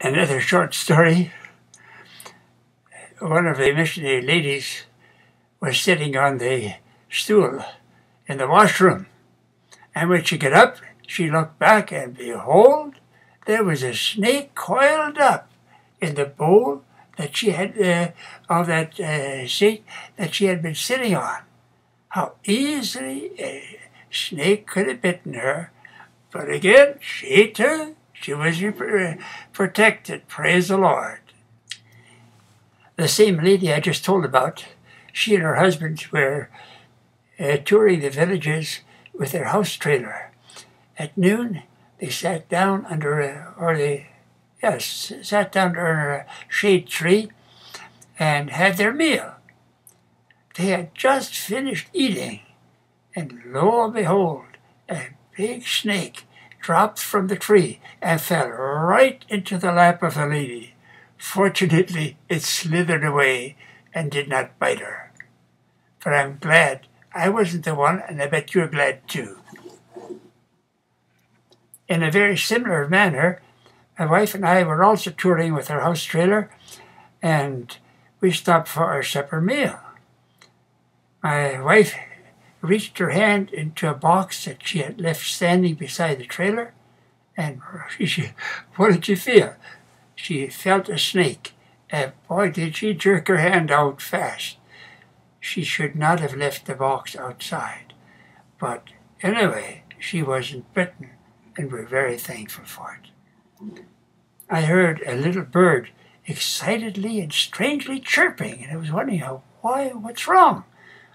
Another short story. One of the missionary ladies was sitting on the stool in the washroom. And when she got up, she looked back and behold, there was a snake coiled up in the bowl that she had, of that seat that she had been sitting on. How easily a snake could have bitten her. But again, she was protected. Praise the Lord. The same lady I just told about, she and her husband were touring the villages with their house trailer. At noon, they sat down under a shade tree and had their meal. They had just finished eating, and lo and behold, a big snake dropped from the tree and fell right into the lap of the lady. Fortunately, it slithered away and did not bite her. But I'm glad I wasn't the one, and I bet you're glad too. In a very similar manner, my wife and I were also touring with our house trailer, and we stopped for our supper meal. My wife reached her hand into a box that she had left standing beside the trailer, and what did she feel? She felt a snake, and boy, did she jerk her hand out fast. She should not have left the box outside. But anyway, she wasn't bitten, and we're very thankful for it. I heard a little bird excitedly and strangely chirping, and I was wondering, what's wrong?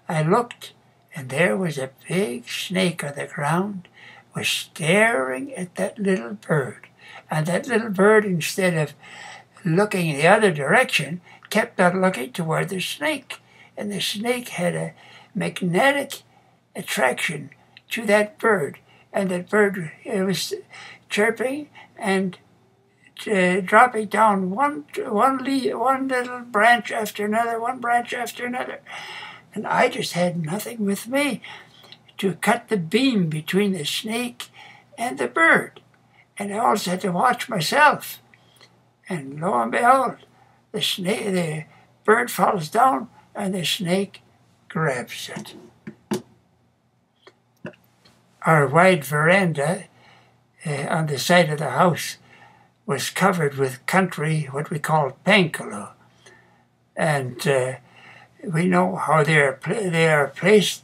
I looked, and there was a big snake on the ground, was staring at that little bird. And that little bird, instead of looking in the other direction, kept on looking toward the snake. And the snake had a magnetic attraction to that bird. And that bird was chirping and dropping down one little branch after another, one branch after another. And I just had nothing with me to cut the beam between the snake and the bird. And I also had to watch myself. And lo and behold, the bird falls down and the snake grabs it. Our wide veranda on the side of the house was covered with country, what we call pangolo. And we know how they are placed,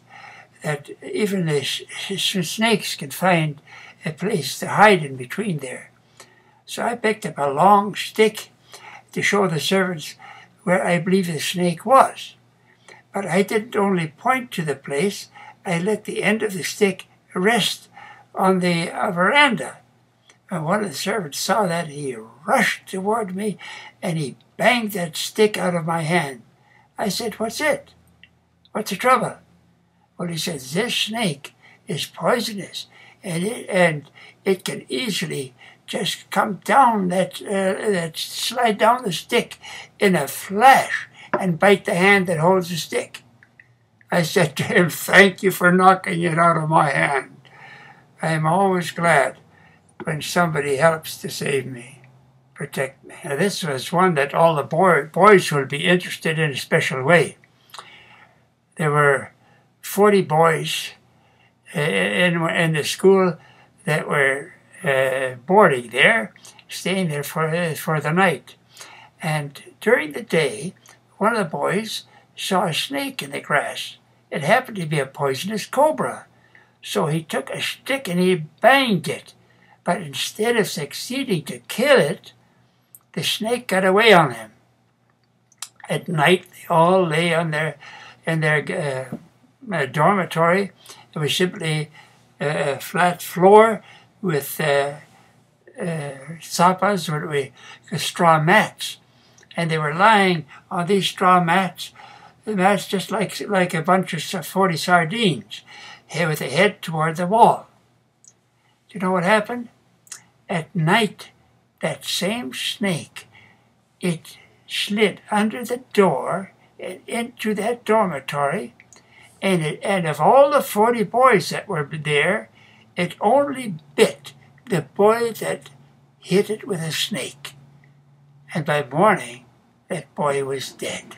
that even the snakes can find a place to hide in between there. So I picked up a long stick to show the servants where I believe the snake was. But I didn't only point to the place, I let the end of the stick rest on the veranda. And one of the servants saw that, he rushed toward me and he banged that stick out of my hand. I said, "What's it? What's the trouble?" Well, he said, "This snake is poisonous, and it can easily just come down slide down the stick in a flash and bite the hand that holds the stick." I said to him, "Thank you for knocking it out of my hand. I am always glad when somebody helps to save me, protect me." Now, this was one that all the boys will be interested in a special way. There were 40 boys in the school that were boarding there, staying there for the night. And during the day, one of the boys saw a snake in the grass. It happened to be a poisonous cobra. So he took a stick and he banged it. But instead of succeeding to kill it, the snake got away on him. At night, they all lay in their dormitory. It was simply a flat floor with sapas, straw mats. And they were lying on these straw mats, just like a bunch of 40 sardines, with a head toward the wall. Do you know what happened? At night, that same snake, it slid under the door and into that dormitory, and of all the 40 boys that were there, it only bit the boy that hit it with a snake. And by morning, that boy was dead.